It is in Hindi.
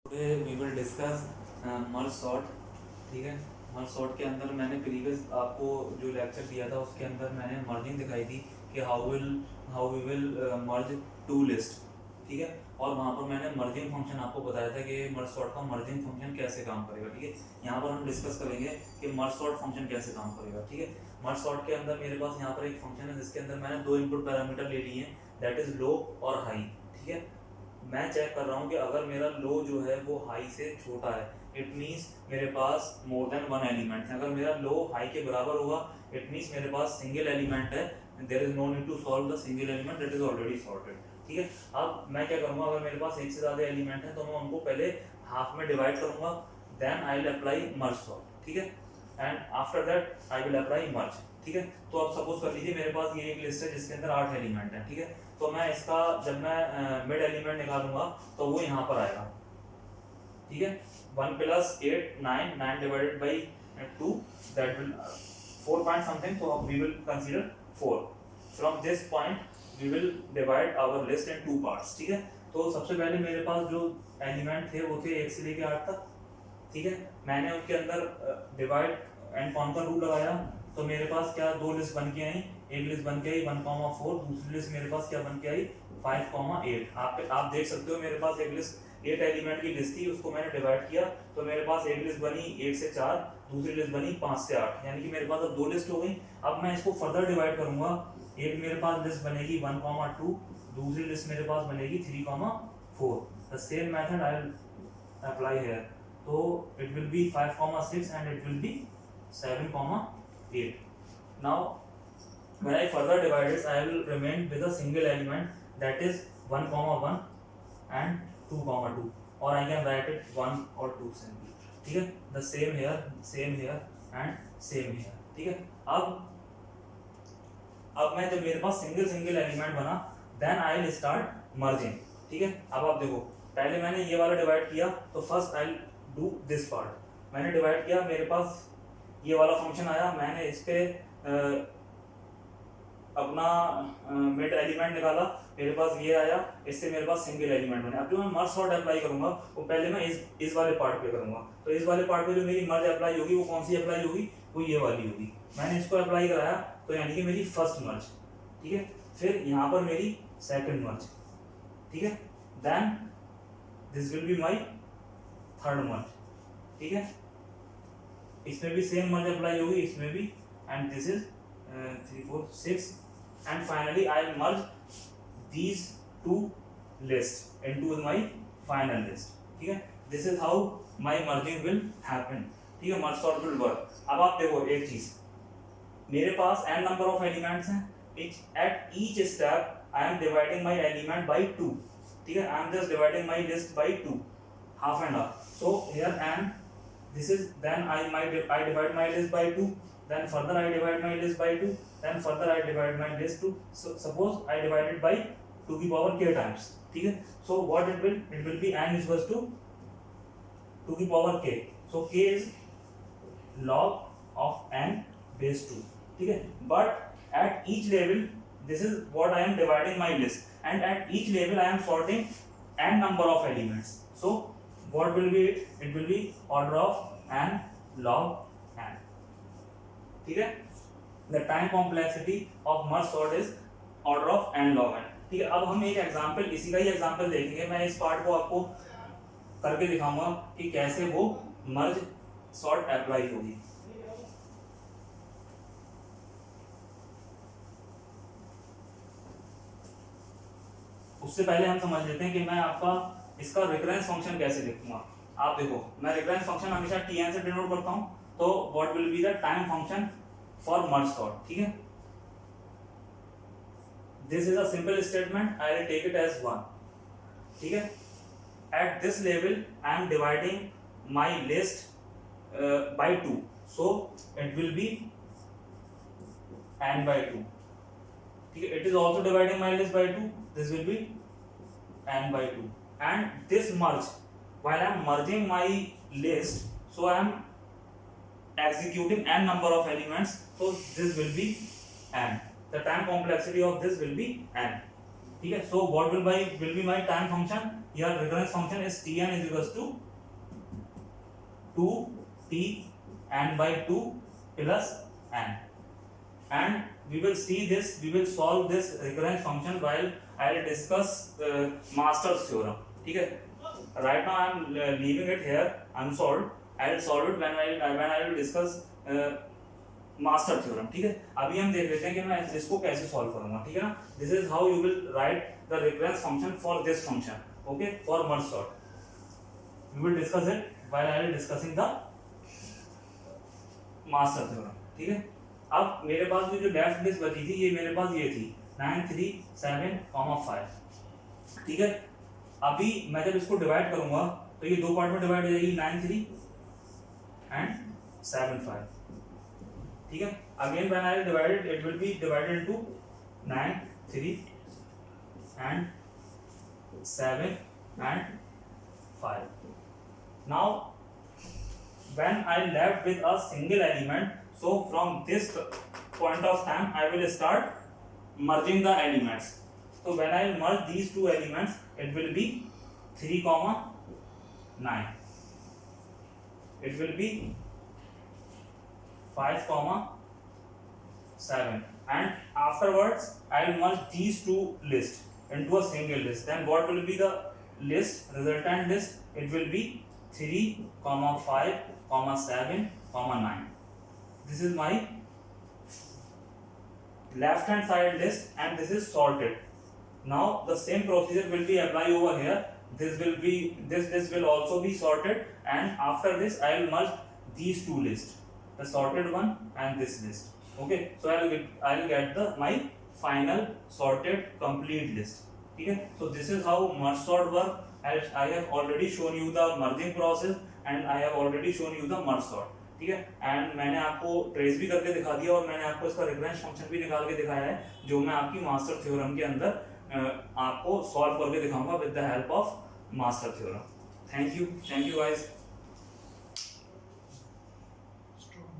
Today we will discuss merge sort. ठीक है, मर्ज सॉर्ट के अंदर मैंने प्रीवियस आपको जो लेक्चर दिया था उसके अंदर मैंने मर्जिंग दिखाई थी कि how we will merge two list. ठीक है, और वहाँ पर मैंने मर्जिंग फंक्शन आपको बताया था कि मर्ज सॉर्ट का मर्जिंग फंक्शन कैसे काम करेगा। ठीक है, यहाँ पर हम डिस्कस करेंगे कि मर्ज सॉर्ट फंक्शन कैसे काम करेगा। ठीक है, मर्ज सॉर्ट के अंदर मेरे पास यहाँ पर एक फंक्शन है जिसके अंदर मैंने दो इनपुट पैरामीटर ले लिए हैं, दैट इज लो और हाई। ठीक है, मैं चेक कर रहा हूँ कि अगर मेरा लो जो है वो हाई से छोटा है, इट मीन्स मेरे पास मोर देन वन एलिमेंट है। अगर मेरा लो हाई के बराबर होगा इट मीन्स मेरे पास सिंगल एलिमेंट है, there is no need to solve the single element, that is already sorted. ठीक है, अब मैं क्या करूँगा, अगर मेरे पास एक से ज़्यादा एलिमेंट है तो मैं उनको पहले हाफ में डिवाइड करूँगा, then I will apply merge sort. ठीक है, and after that I will apply merge. ठीक है, तो अब सपोज कर लीजिए मेरे पास ये एक लिस्ट है जिसके अंदर 8 एलिमेंट है। ठीक है, तो मैं इसका जब मैं मिड एलिमेंट निकालूंगा तो वो यहाँ पर आएगा। ठीक है, 1 + 8 9 9 divided by 2 that will 4 point something, तो we will consider 4। From this point we will divide our list in 2 parts. ठीक है, तो सबसे पहले मेरे पास जो एलिमेंट थे वो थे 1 से लेकर 8 तक। ठीक है, मैंने उनके अंदर डिवाइड एंड कॉन्कर रूल लगाया, तो मेरे पास क्या दो लिस्ट बन के आई, एक लिस्ट बन के आई 1,4, दूसरी लिस्ट मेरे पास क्या बन के आई 5,8। आप देख सकते हो मेरे पास एक लिस्ट 8 एलिमेंट की लिस्ट थी, उसको मैंने डिवाइड किया तो मेरे पास एक लिस्ट बनी 1 से 4, दूसरी लिस्ट बनी 5 से 8, यानी कि मेरे पास अब दो लिस्ट हो गई। अब मैं इसको फर्दर डिवाइड करूंगा, एक मेरे पास लिस्ट बनेगी 1,2, दूसरी लिस्ट मेरे पास बनेगी 3,4। The same method I will apply here, तो it will be 5,6 and it will be 7,8. Now when I further divide it, I will remain with a single element, that is 1,1 and 2,2, or I can write it 1 or 2 simply. ठीक है, the same here and same here. ठीक है, अब मैं जब मेरे पास सिंगल एलिमेंट बना, then I will start merging. ठीक है, अब आप देखो पहले मैंने ये वाला डिवाइड किया, तो first I do this part. मैंने डिवाइड किया, मेरे पास ये वाला फंक्शन आया, मैंने इस पे अपना मिड एलिमेंट निकाला, मेरे पास ये आया, इससे मेरे पास सिंगल एलिमेंट बने। अब जो मैं मर्ज सॉर्ट अप्लाई करूंगा वो पहले मैं इस वाले पार्ट पे करूंगा, तो इस वाले पार्ट पे जो मेरी मर्ज अप्लाई होगी वो कौन सी अप्लाई होगी, वो ये वाली होगी। मैंने इसको अप्लाई कराया तो यानी कि मेरी फर्स्ट मर्ज। ठीक है, फिर यहाँ पर मेरी सेकंड मर्ज। ठीक है, then this will be my third merge. ठीक है, इसमें भी सेम मर्ज अप्लाई होगी, इसमें भी, and this is 3 4 6, and finally I will merge these two lists into my final list. ठीक है, this is how my merging will happen. ठीक है, merge sort will work. अब आप देखो एक चीज, मेरे पास n number of elements हैं, at each step I am dividing my element by 2. ठीक है, I am just dividing my list by 2, half and half. So here n, this is, then I divide my list by 2, then further I divide my list by 2, then further I divide my list to, so suppose I divide it by 2 की पावर k times. ठीक है, so what it will be n is equals to 2 की power k, so k is log of n base 2. ठीक है, but at each level this is what I am dividing my list, and at each level I am sorting n number of elements, so what will be it will be order of n log n. ठीक है, the time complexity of merge sort is order of n log n. ठीक है, अब हम एक एग्जांपल, इसी का ही एग्जांपल देखेंगे। मैं इस पार्ट को आपको करके दिखाऊंगा कि कैसे वो मर्ज सॉर्ट अप्लाई होगी। उससे पहले हम समझ लेते हैं कि मैं आपका इसका रिकरेंस फंक्शन कैसे लिखूंगा। आप देखो, मैं रिकरेंस फंक्शन हमेशा tn से डिनोट करता हूं, तो what will be the time function for merge sort. ठीक है, this is a simple statement, I will take it as 1. ठीक है, at this level I am dividing my list by 2, so it will be n by 2. ठीक है, it is also dividing my list by 2, this will be n by 2, and this merge, while I am merging my list, so I am executing n number of elements, so this will be n. The time complexity of this will be n. ठीक है. So what will be my time function? Here recurrence function is Tn is equals to 2t n by 2 plus n, and we will solve this recurrence function while I will discuss Master's theorem. ठीक है. Right now I am leaving it here unsolved. I will solve it when I will discuss master theorem. ठीक है. अभी हम देख लेते हैं कि मैं इसको कैसे सॉल्व करूंगा. ठीक है ना. This is how you will write the recurrence function for this function. Okay, for merge sort we will discuss it while I will discussing the master theorem. ठीक है. अब मेरे पास जो लेफ्ट लिस्ट बची थी, ये मेरे पास ये थी 9 3 7 5. ठीक है. अभी मैं जब इसको डिवाइड करूंगा तो ये दो पार्ट में डिवाइड हो जाएगी, 9 3 एंड 7 5. ठीक है. Again when I divide it, it will be divided into 9 3 and 7 and 5. Now when I left with a single element, so from this point of time I will start merging the elements. So when I merge these two elements, it will be 3 9, it will be 5 7, and afterwards I will merge these two lists into a single list. Then what will be the list, resultant list? It will be 3 5 7 9. This is my left hand side list and this is sorted. Now the same procedure will be applied over here. This will also be sorted, and after this I will merge these two lists, the sorted one and this list. Okay, so I will get my final sorted complete list. ठीक है. So this is how merge sort work. I have already shown you the merging process and I have already shown you the merge sort. ठीक है. एंड मैंने आपको ट्रेस भी करके दिखा दिया और मैंने आपको इसका रिकरेंस फंक्शन भी निकाल के दिखाया है, जो मैं आपकी मास्टर थ्योरम के अंदर आपको सॉल्व करके दिखाऊंगा with the help of master theorem. Thank you guys.